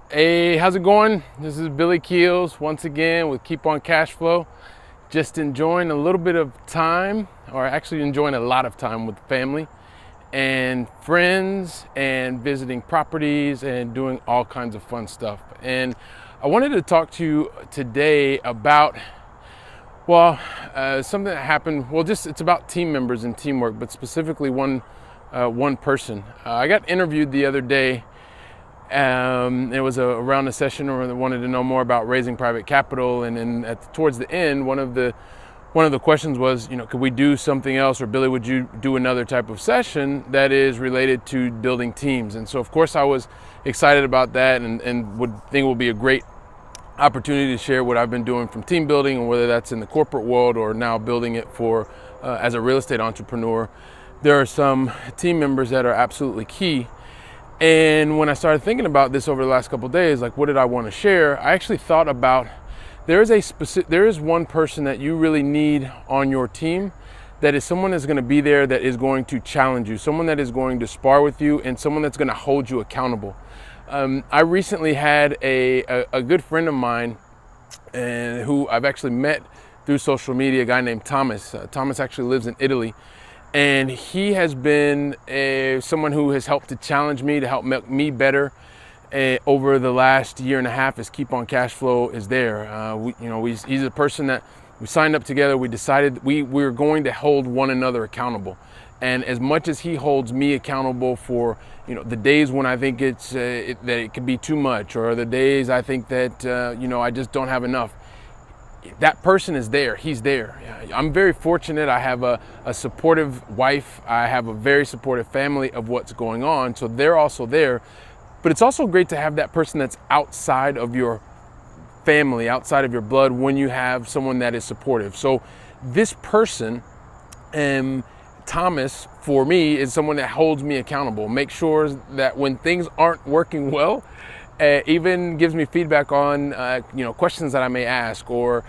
Hey, how's it going? This is Billy Keels once again with Keep on Cash Flow. Just enjoying a little bit of time, or actually enjoying a lot of time with family and friends and visiting properties and doing all kinds of fun stuff. And I wanted to talk to you today about, something that happened. It's about team members and teamwork, but specifically one person. I got interviewed the other day. It was around a session where they wanted to know more about raising private capital, and then towards the end, one of the questions was, could we do something else, or Billy, would you do another type of session that is related to building teams? And so, of course, I was excited about that, and would think it would be a great opportunity to share what I've been doing from team building, and whether that's in the corporate world or now building it for as a real estate entrepreneur. There are some team members that are absolutely key. And when I started thinking about this over the last couple of days, like what did I want to share, I actually thought about there is one person that you really need on your team, that is someone that's going to be there, that is going to challenge you, someone that is going to spar with you, and someone that's going to hold you accountable. I recently had a good friend of mine, and who I've actually met through social media, a guy named Thomas. Thomas actually lives in Italy. And he has been someone who has helped to challenge me, to help make me better over the last year and a half as Keep on Cash Flow is there. He's a person that we signed up together. We decided we're going to hold one another accountable. And as much as he holds me accountable for the days when I think that it could be too much, or the days I think that I just don't have enough, that person is there. He's there. I'm very fortunate. I have a supportive wife. I have a very supportive family of what's going on. So they're also there. But it's also great to have that person that's outside of your family, outside of your blood, when you have someone that is supportive. So this person, Thomas, for me, is someone that holds me accountable. Make sure that when things aren't working well, even gives me feedback on questions that I may ask, or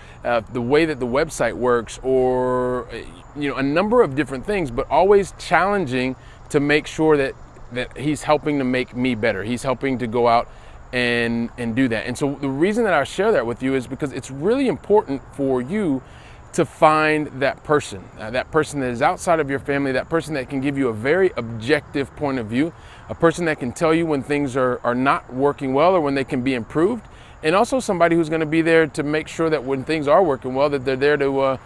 the way that the website works, or a number of different things, but always challenging to make sure that he's helping to make me better. He's helping to go out and do that. And so the reason that I share that with you is because it's really important for you to find that person that is outside of your family, that person that can give you a very objective point of view, a person that can tell you when things are not working well or when they can be improved, and also somebody who's going to be there to make sure that when things are working well, that they're there to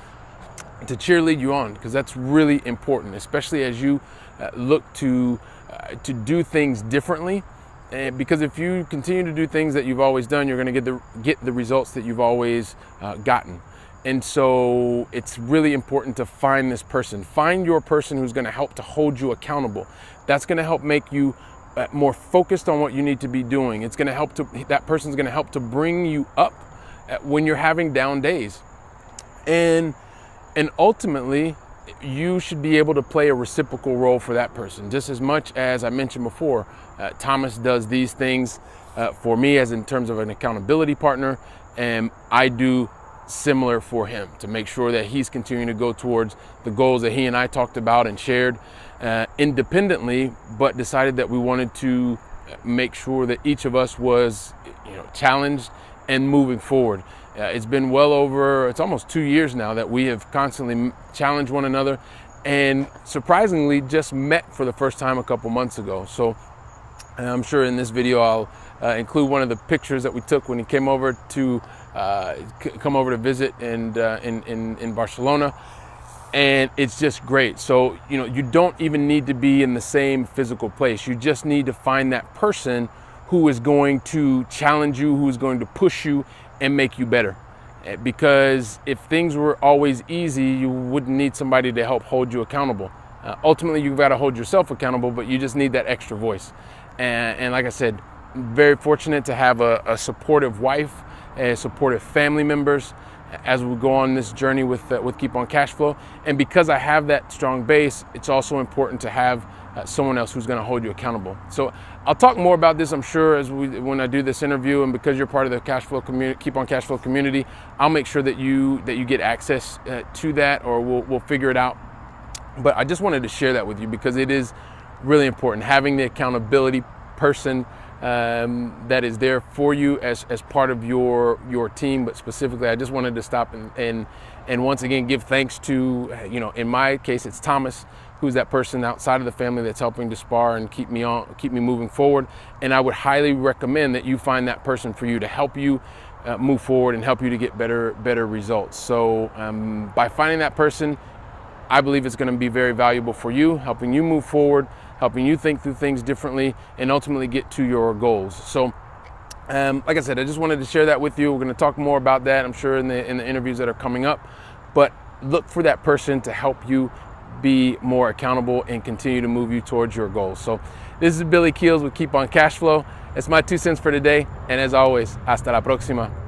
cheerlead you on, because that's really important, especially as you look to do things differently. Because if you continue to do things that you've always done, you're going to get the results that you've always gotten. And so it's really important to find this person. Find your person who's going to help to hold you accountable. That's going to help make you more focused on what you need to be doing. It's going to help that person's going to help to bring you up when you're having down days. And ultimately, you should be able to play a reciprocal role for that person. Just as much as I mentioned before, Thomas does these things for me as in terms of an accountability partner, and I do similar for him, to make sure that he's continuing to go towards the goals that he and I talked about and shared independently, but decided that we wanted to make sure that each of us was challenged and moving forward. It's been it's almost 2 years now that we have constantly challenged one another, and surprisingly just met for the first time a couple months ago. So I'm sure in this video I'll include one of the pictures that we took when he came over to visit in Barcelona, and it's just great. So you don't even need to be in the same physical place. You just need to find that person who is going to challenge you, who is going to push you and make you better. Because if things were always easy, you wouldn't need somebody to help hold you accountable. Ultimately, you've got to hold yourself accountable, but you just need that extra voice. And like I said, very fortunate to have a supportive wife, supportive family members as we go on this journey with Keep on Cash Flow. And because I have that strong base, it's also important to have someone else who's going to hold you accountable. So I'll talk more about this, I'm sure, when I do this interview. And because you're part of the Cash Flow community, Keep on Cash Flow community, I'll make sure that you get access to that, or we'll figure it out. But I just wanted to share that with you because it is really important, having the accountability person that is there for you as part of your team. But specifically, I just wanted to stop and once again give thanks to, in my case, it's Thomas, who's that person outside of the family that's helping to spar and keep me moving forward. And I would highly recommend that you find that person for you to help you move forward and help you to get better results. So by finding that person, I believe it's going to be very valuable for you, helping you move forward, helping you think through things differently, and ultimately get to your goals. So like I said, I just wanted to share that with you. We're going to talk more about that, I'm sure, in the interviews that are coming up. But look for that person to help you be more accountable and continue to move you towards your goals. So this is Billy Keels with Keep on Cash Flow. It's my 2 cents for today. And as always, hasta la próxima.